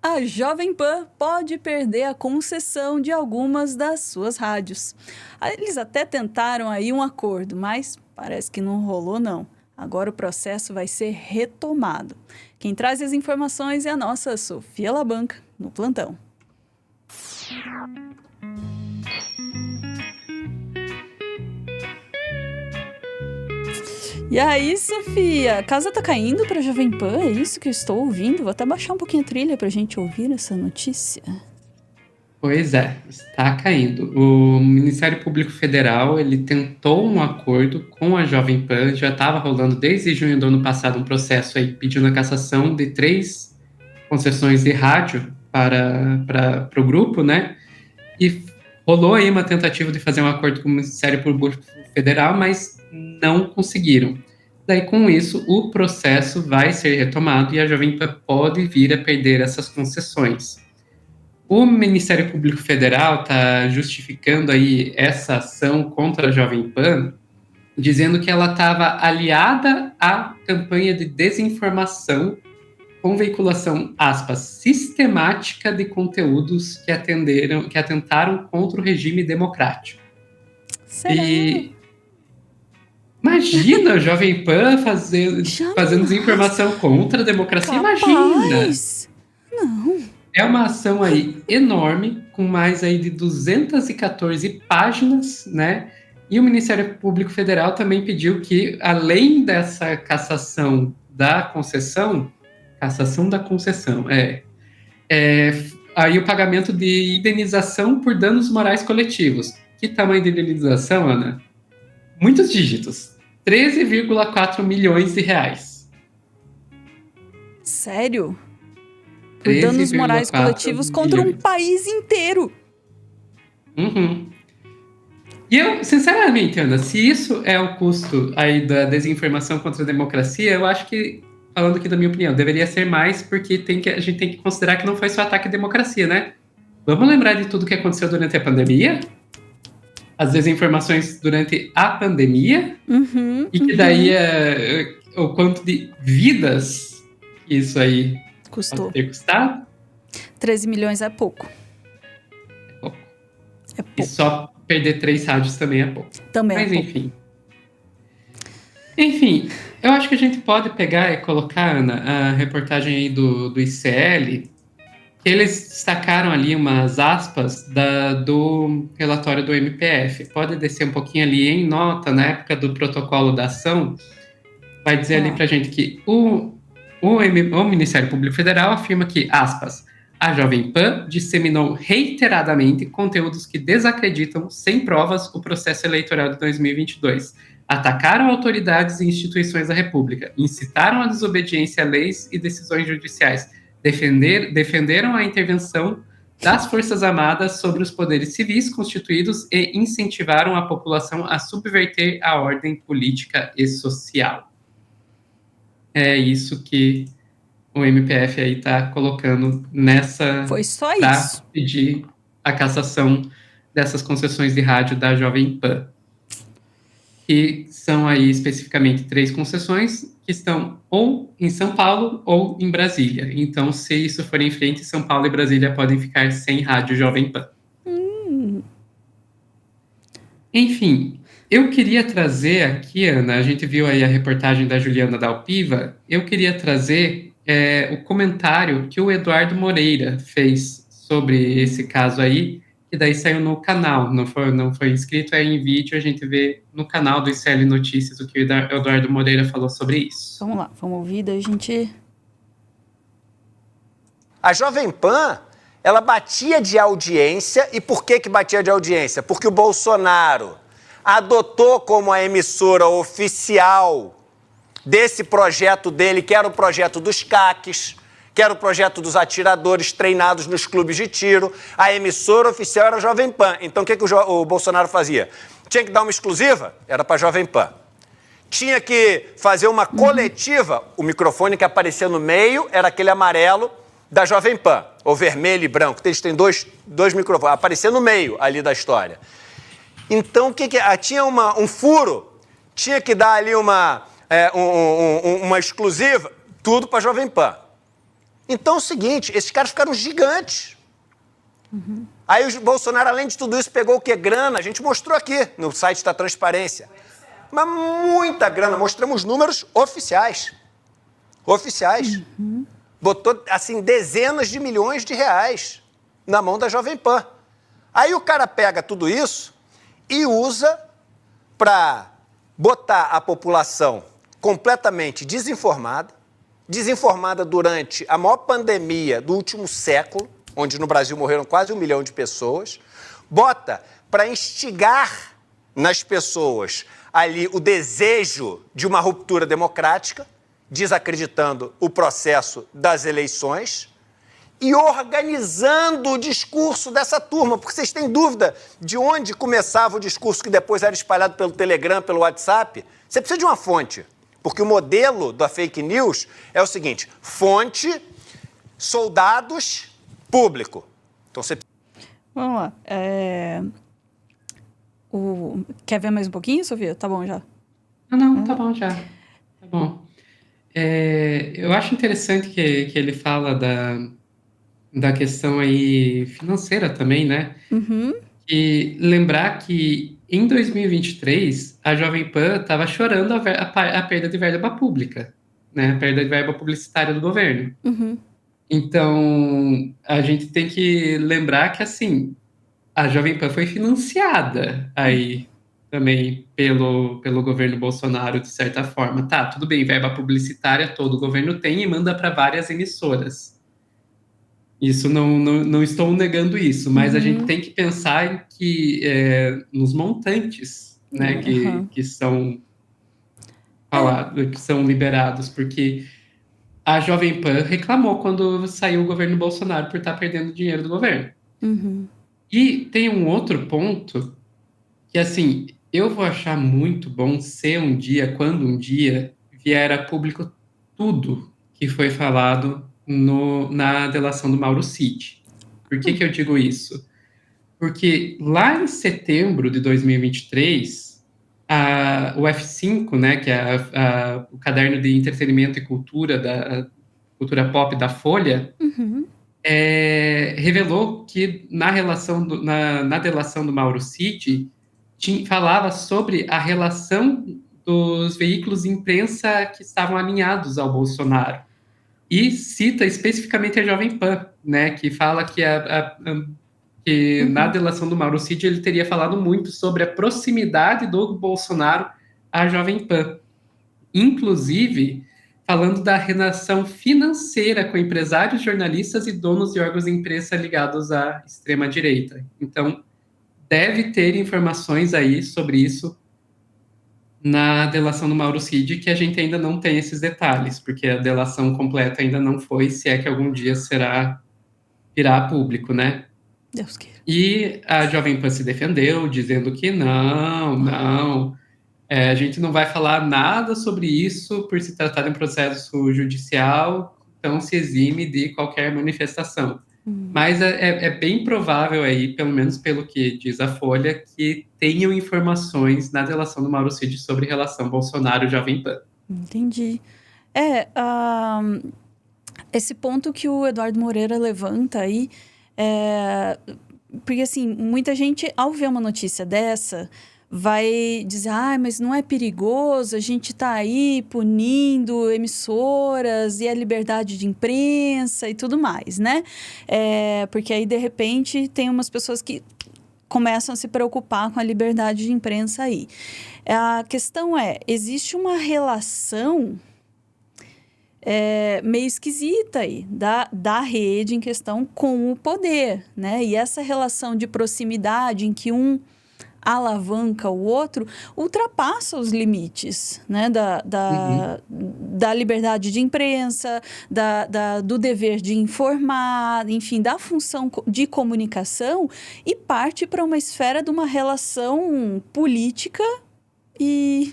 A Jovem Pan pode perder a concessão de algumas das suas rádios. Eles até tentaram aí um acordo, mas parece que não rolou não. Agora o processo vai ser retomado. Quem traz as informações é a nossa Sofia Labanca, no plantão. E aí, Sofia, a casa tá caindo pra Jovem Pan? É isso que eu estou ouvindo? Vou até baixar um pouquinho a trilha pra gente ouvir essa notícia. Pois é, está caindo. O Ministério Público Federal, ele tentou um acordo com a Jovem Pan, já estava rolando desde junho do ano passado um processo aí pedindo a cassação de 3 concessões de rádio para o grupo, né? E rolou aí uma tentativa de fazer um acordo com o Ministério Público Federal, mas não conseguiram. Daí, com isso, o processo vai ser retomado e a Jovem Pan pode vir a perder essas concessões. O Ministério Público Federal está justificando aí essa ação contra a Jovem Pan, dizendo que ela estava aliada à campanha de desinformação com veiculação, aspas, sistemática de conteúdos que atentaram contra o regime democrático. Será? E imagina a Jovem Pan fazendo desinformação contra a democracia. Capaz. Imagina! Não. É uma ação aí enorme, com mais aí de 214 páginas, né? E o Ministério Público Federal também pediu que, além dessa cassação da concessão, aí o pagamento de indenização por danos morais coletivos. Que tamanho de indenização, Ana? Muitos dígitos. 13,4 milhões de reais. Sério? Por danos morais coletivos contra um país inteiro. Uhum. E eu, sinceramente, Ana, se isso é o custo aí da desinformação contra a democracia, eu acho que, falando aqui da minha opinião, deveria ser mais, porque a gente tem que considerar que não foi só ataque à democracia, né? Vamos lembrar de tudo que aconteceu durante a pandemia? As desinformações durante a pandemia? E que daí o quanto de vidas isso aí custou. Pode ter custado? 13 milhões é pouco. É pouco. E só perder 3 rádios também é pouco. Também Mas é enfim. pouco. Enfim, eu acho que a gente pode pegar e colocar, Ana, a reportagem aí do ICL, que eles destacaram ali umas aspas do relatório do MPF. Pode descer um pouquinho ali em nota, na época do protocolo da ação, vai dizer ali pra gente que o Ministério Público Federal afirma que, aspas, a Jovem Pan disseminou reiteradamente conteúdos que desacreditam, sem provas, o processo eleitoral de 2022. Atacaram autoridades e instituições da República, incitaram a desobediência a leis e decisões judiciais, defenderam a intervenção das Forças Armadas sobre os poderes civis constituídos e incentivaram a população a subverter a ordem política e social. É isso que o MPF aí está colocando nessa... Foi só isso. Para pedir a cassação dessas concessões de rádio da Jovem Pan. Que são aí especificamente 3 concessões que estão ou em São Paulo ou em Brasília. Então, se isso for em frente, São Paulo e Brasília podem ficar sem rádio Jovem Pan. Enfim, eu queria trazer aqui, Ana, a gente viu aí a reportagem da Juliana Dalpiva, eu queria trazer o comentário que o Eduardo Moreira fez sobre esse caso aí, que daí saiu no canal, não foi inscrito, é em vídeo, a gente vê no canal do ICL Notícias o que o Eduardo Moreira falou sobre isso. Vamos lá, vamos ouvir, daí a gente... A Jovem Pan, ela batia de audiência, e por que batia de audiência? Porque o Bolsonaro adotou como a emissora oficial desse projeto dele, que era o projeto dos CACs, que era o projeto dos atiradores treinados nos clubes de tiro. A emissora oficial era a Jovem Pan. Então, o que o Bolsonaro fazia? Tinha que dar uma exclusiva? Era para a Jovem Pan. Tinha que fazer uma coletiva, o microfone que aparecia no meio era aquele amarelo da Jovem Pan, ou vermelho e branco. Eles têm dois microfones, aparecia no meio ali da história. Então, tinha um furo, tinha que dar ali uma exclusiva, tudo para a Jovem Pan. Então é o seguinte, esses caras ficaram gigantes. Aí o Bolsonaro, além de tudo isso, pegou o quê? Grana. A gente mostrou aqui no site da Transparência. Mas muita grana. Mostramos números oficiais. Oficiais. Botou, assim, dezenas de milhões de reais na mão da Jovem Pan. Aí o cara pega tudo isso e usa para botar a população completamente desinformada durante a maior pandemia do último século, onde no Brasil morreram quase 1 milhão de pessoas, bota para instigar nas pessoas ali o desejo de uma ruptura democrática, desacreditando o processo das eleições e organizando o discurso dessa turma, porque vocês têm dúvida de onde começava o discurso que depois era espalhado pelo Telegram, pelo WhatsApp? Você precisa de uma fonte, porque o modelo da fake news é o seguinte: fonte, soldados, público. Então você... Vamos lá. Quer ver mais um pouquinho, Sofia? Tá bom já. Não, tá bom já. Tá bom. Eu acho interessante que ele fala da questão aí financeira também, né? E lembrar que em 2023 a Jovem Pan estava chorando a perda de verba pública, né? A perda de verba publicitária do governo. Então, a gente tem que lembrar que, assim, a Jovem Pan foi financiada aí também pelo governo Bolsonaro, de certa forma. Tá, tudo bem, verba publicitária todo o governo tem e manda para várias emissoras. Isso, não estou negando isso, mas a gente tem que pensar nos montantes, né, que são falados, que são liberados, porque a Jovem Pan reclamou quando saiu o governo Bolsonaro por estar perdendo dinheiro do governo. E tem um outro ponto que, assim, eu vou achar muito bom quando um dia vier a público tudo que foi falado na delação do Mauro Cid. Por que eu digo isso? Porque lá em setembro de 2023, o F5, né, que é o caderno de entretenimento e cultura da cultura pop da Folha, revelou que na delação do Mauro Cid falava sobre a relação dos veículos de imprensa que estavam alinhados ao Bolsonaro. E cita especificamente a Jovem Pan, né, que fala que na delação do Mauro Cid ele teria falado muito sobre a proximidade do Bolsonaro à Jovem Pan. Inclusive, falando da relação financeira com empresários, jornalistas e donos de órgãos de imprensa ligados à extrema-direita. Então, deve ter informações aí sobre isso na delação do Mauro Cid, que a gente ainda não tem esses detalhes, porque a delação completa ainda não foi, se é que algum dia virá a público, né? Deus queira. E a Jovem Pan se defendeu, dizendo que não, a gente não vai falar nada sobre isso por se tratar de um processo judicial, então se exime de qualquer manifestação. Mas é bem provável aí, pelo menos pelo que diz a Folha, que tenham informações na delação do Mauro Cid sobre relação Bolsonaro-Jovem Pan. Entendi. Esse ponto que o Eduardo Moreira levanta aí, porque assim, muita gente, ao ver uma notícia dessa, vai dizer, mas não é perigoso, a gente está aí punindo emissoras e a liberdade de imprensa e tudo mais, né? Porque aí, de repente, tem umas pessoas que começam a se preocupar com a liberdade de imprensa aí. A questão existe uma relação meio esquisita aí da rede em questão com o poder, né? E essa relação de proximidade em que um alavanca o outro, ultrapassa os limites, né, da liberdade de imprensa, do dever de informar, enfim, da função de comunicação, e parte para uma esfera de uma relação política e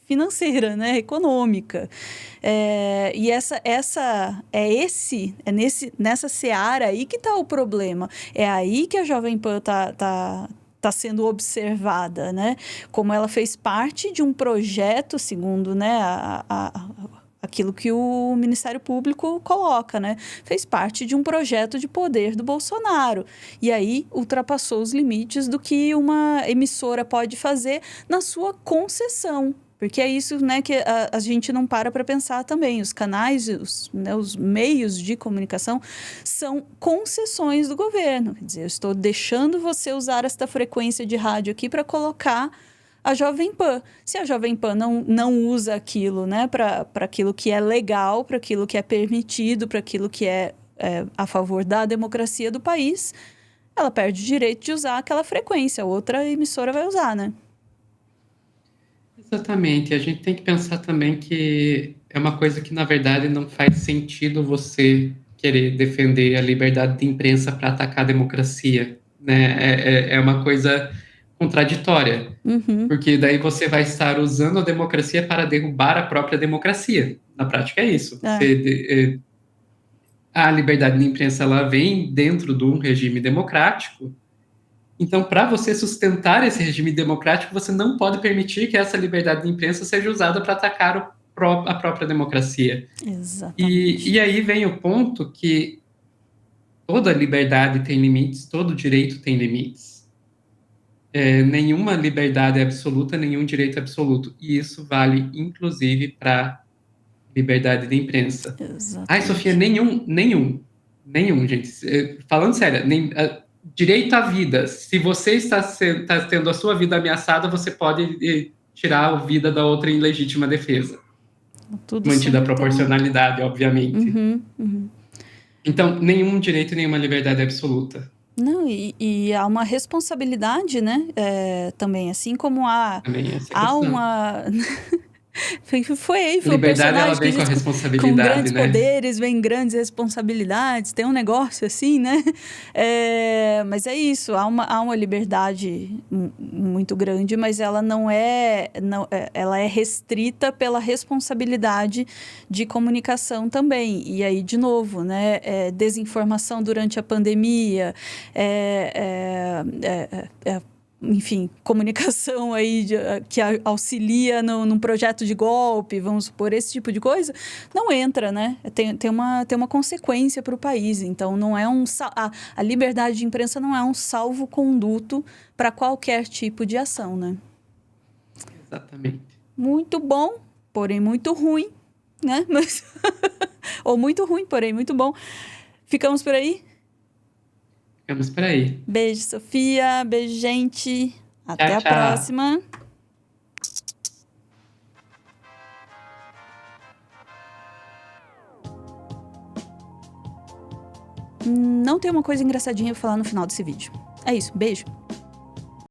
financeira, né, econômica. E nessa seara aí que está o problema. É aí que a Jovem Pan está sendo observada, né? Como ela fez parte de um projeto, segundo, né, a aquilo que o Ministério Público coloca, né? Fez parte de um projeto de poder do Bolsonaro. E aí ultrapassou os limites do que uma emissora pode fazer na sua concessão. Porque é isso, né, que a gente não para pensar também. Os canais, os meios de comunicação são concessões do governo. Quer dizer, eu estou deixando você usar esta frequência de rádio aqui para colocar a Jovem Pan. Se a Jovem Pan não usa aquilo, né, para aquilo que é legal, para aquilo que é permitido, para aquilo que é a favor da democracia do país, ela perde o direito de usar aquela frequência. Outra emissora vai usar, né? Exatamente. A gente tem que pensar também que é uma coisa que, na verdade, não faz sentido você querer defender a liberdade de imprensa para atacar a democracia, né? É uma coisa contraditória, Uhum. porque daí você vai estar usando a democracia para derrubar a própria democracia. Na prática é isso. A liberdade de imprensa ela vem dentro de um regime democrático. Então, para você sustentar esse regime democrático, você não pode permitir que essa liberdade de imprensa seja usada para atacar a própria democracia. Exatamente. E aí vem o ponto que toda liberdade tem limites, todo direito tem limites. Nenhuma liberdade é absoluta, nenhum direito é absoluto. E isso vale, inclusive, para liberdade de imprensa. Exatamente. Ai, Sofia, nenhum, gente. Falando sério, direito à vida. Se você está tendo a sua vida ameaçada, você pode tirar a vida da outra em legítima defesa. Tudo Mantida a sempre proporcionalidade, obviamente. Uhum. Então, nenhum direito e nenhuma liberdade é absoluta. Não, e há uma responsabilidade, né? Também, assim como há uma... Foi A o liberdade, ela personagem que vem com a diz com responsabilidade, grandes né? poderes vem grandes responsabilidades, tem um negócio assim, né? Mas é isso, há uma liberdade muito grande, mas ela ela é restrita pela responsabilidade de comunicação também. E aí, de novo, né? Desinformação durante a pandemia, enfim, comunicação aí que auxilia num projeto de golpe, vamos supor, esse tipo de coisa, não entra, né? Tem uma consequência para o país. Então, não é a liberdade de imprensa não é um salvo-conduto para qualquer tipo de ação, né? Exatamente. Muito bom, porém muito ruim, né? Ou muito ruim, porém muito bom. Ficamos por aí? Ficamos por aí. Beijo, Sofia. Beijo, gente. Até a Tchau. próxima. Não tem uma coisa engraçadinha pra falar no final desse vídeo. É isso. Beijo.